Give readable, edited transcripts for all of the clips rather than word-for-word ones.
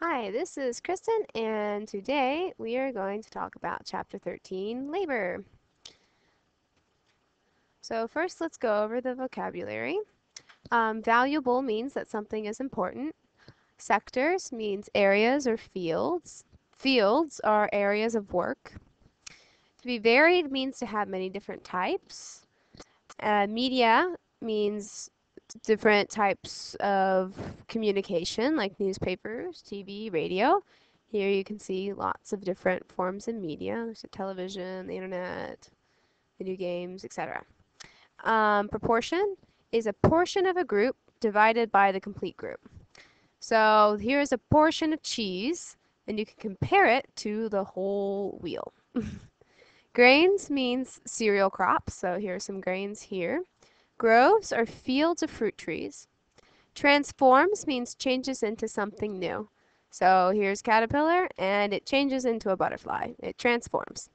Hi, this is Kristen, and today we are going to talk about Chapter 13, Labor. So first, let's go over the vocabulary. Valuable means that something is important. Sectors means areas or fields. Fields are areas of work. To be varied means to have many different types. Media means different types of communication like newspapers, TV, radio. Here you can see lots of different forms of media. There's the television, the internet, video games, etc. Proportion is a portion of a group divided by the complete group. So here's a portion of cheese, and you can compare it to the whole wheel. Grains means cereal crops, so here are some grains here. Groves are fields of fruit trees. Transforms means changes into something new. So here's caterpillar, and it changes into a butterfly. It transforms.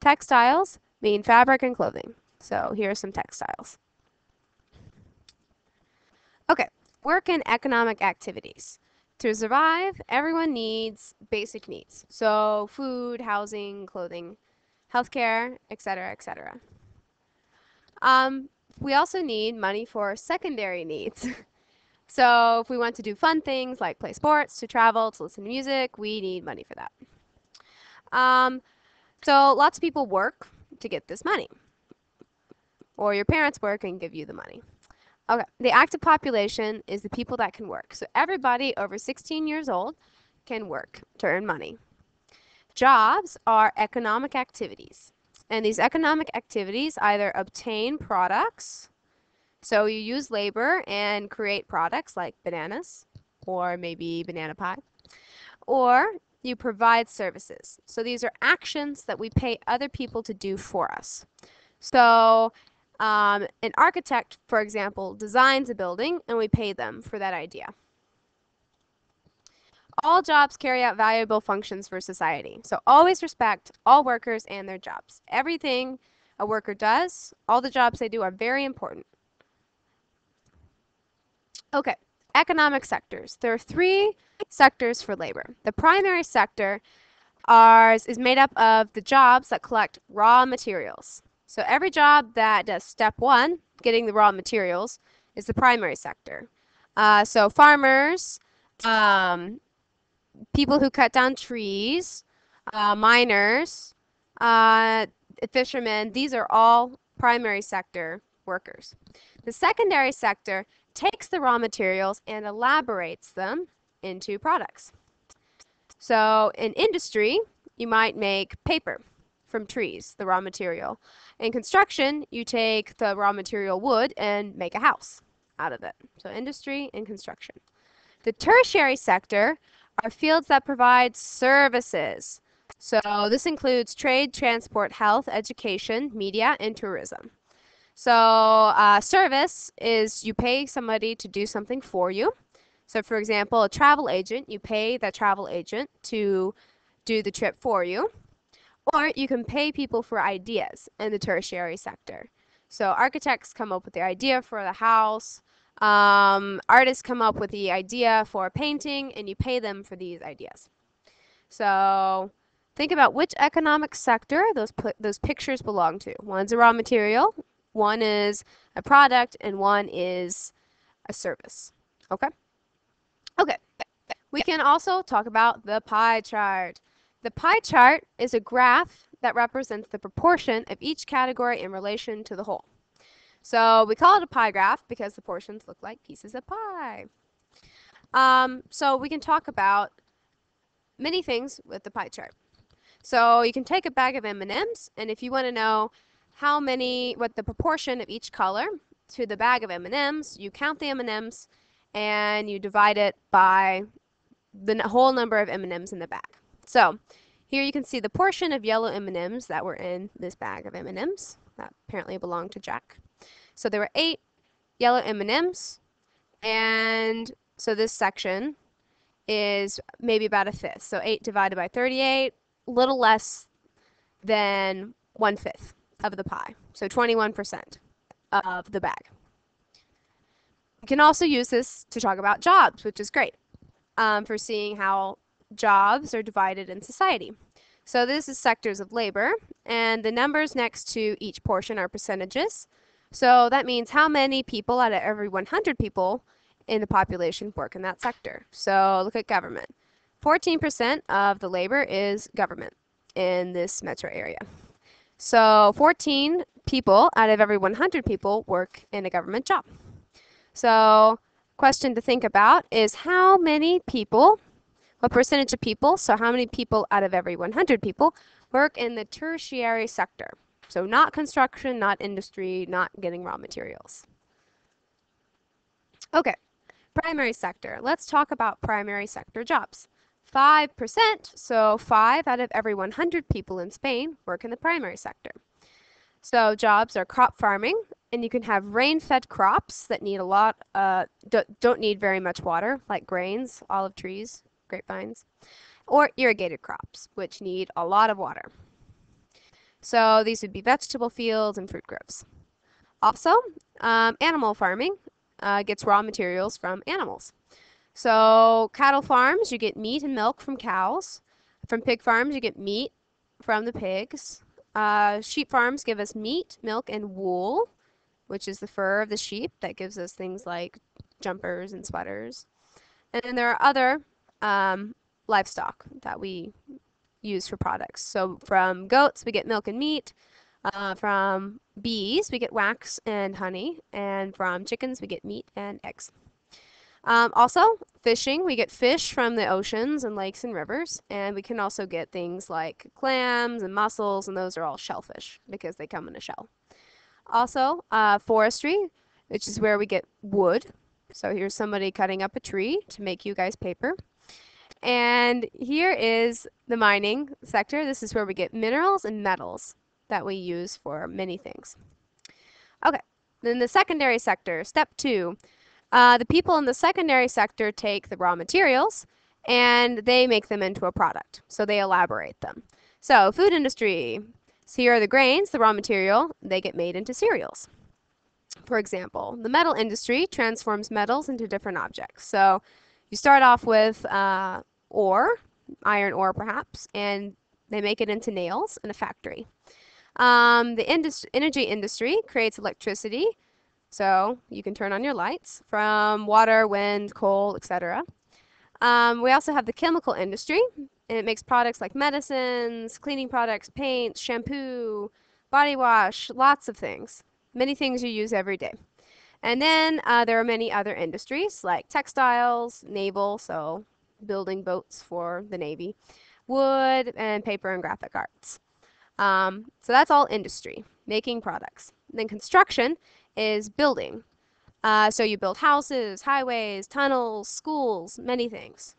Textiles mean fabric and clothing. So here are some textiles. Okay, work and economic activities. To survive, everyone needs basic needs. So food, housing, clothing, healthcare, etc., etc. We also need money for secondary needs. So if we want to do fun things like play sports, to travel, to listen to music, we need money for that. Um, so lots of people work to get this money, or your parents work and give you the money. Okay, the active population is the people that can work. So everybody over 16 years old can work to earn money. Jobs are economic activities. And these economic activities either obtain products, so you use labor and create products like bananas or maybe banana pie, or you provide services. So these are actions that we pay other people to do for us. So an architect, for example, designs a building and we pay them for that idea. All jobs carry out valuable functions for society. So always respect all workers and their jobs. Everything a worker does, all the jobs they do are very important. Okay, economic sectors. There are three sectors for labor. The primary sector is made up of the jobs that collect raw materials. So every job that does step one, getting the raw materials, is the primary sector. So farmers, um, people who cut down trees, miners, uh, fishermen, these are all primary sector workers. The secondary sector takes the raw materials and elaborates them into products. So in industry, you might make paper from trees, the raw material. In construction, you take the raw material wood and make a house out of it. So industry and construction. The tertiary sector are fields that provide services. So this includes trade, transport, health, education, media, and tourism. So service is you pay somebody to do something for you. So for example, a travel agent, you pay that travel agent to do the trip for you. Or you can pay people for ideas in the tertiary sector. So architects come up with the idea for the house. Artists come up with the idea for a painting, and you pay them for these ideas. So think about which economic sector those pictures belong to. One's a raw material, one is a product, and one is a service. Okay? Okay. We can also talk about the pie chart. The pie chart is a graph that represents the proportion of each category in relation to the whole. So we call it a pie graph because the portions look like pieces of pie. So we can talk about many things with the pie chart. So you can take a bag of M&Ms, and if you want to know what the proportion of each color to the bag of M&Ms, you count the M&Ms and you divide it by the whole number of M&Ms in the bag. So here you can see the portion of yellow M&Ms that were in this bag of M&Ms that apparently belonged to Jack. So there were 8 yellow M&Ms, and so this section is maybe about a fifth. So 8 divided by 38, a little less than 1/5 of the pie. So 21% of the bag. You can also use this to talk about jobs, which is great for seeing how jobs are divided in society. So this is sectors of labor, and the numbers next to each portion are percentages. So that means how many people out of every 100 people in the population work in that sector. So look at government. 14% of the labor is government in this metro area. So 14 people out of every 100 people work in a government job. So question to think about is how many people, what percentage of people, so how many people out of every 100 people work in the tertiary sector? So not construction, not industry, not getting raw materials. Okay, primary sector. Let's talk about primary sector jobs. 5%, so 5 out of every 100 people in Spain work in the primary sector. So jobs are crop farming, and you can have rain-fed crops that need a lot, don't need very much water, like grains, olive trees, grapevines, or irrigated crops, which need a lot of water. So these would be vegetable fields and fruit groves. Also, animal farming gets raw materials from animals. So cattle farms, you get meat and milk from cows. From pig farms, you get meat from the pigs. Sheep farms give us meat, milk, and wool, which is the fur of the sheep that gives us things like jumpers and sweaters. And then there are other livestock that we use for products. So from goats, we get milk and meat. From bees, we get wax and honey. And from chickens, we get meat and eggs. Also, fishing, we get fish from the oceans and lakes and rivers, and we can also get things like clams and mussels, and those are all shellfish because they come in a shell. Also, forestry, which is where we get wood. So here's somebody cutting up a tree to make you guys paper. And here is the mining sector. This is where we get minerals and metals that we use for many things. Okay, then the secondary sector, step 2. The people in the secondary sector take the raw materials and they make them into a product. So they elaborate them. So food industry, so here are the grains, the raw material, they get made into cereals. For example, the metal industry transforms metals into different objects. So you start off with ore, iron ore perhaps, and they make it into nails in a factory. The energy industry creates electricity, so you can turn on your lights from water, wind, coal, etc. We also have the chemical industry, and it makes products like medicines, cleaning products, paints, shampoo, body wash, lots of things. Many things you use every day. And then there are many other industries like textiles, naval, so building boats for the Navy, wood, and paper and graphic arts. So that's all industry, making products. Then construction is building. So you build houses, highways, tunnels, schools, many things.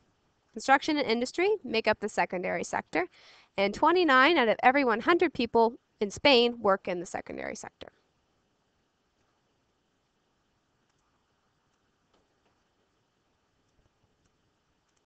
Construction and industry make up the secondary sector, and 29 out of every 100 people in Spain work in the secondary sector.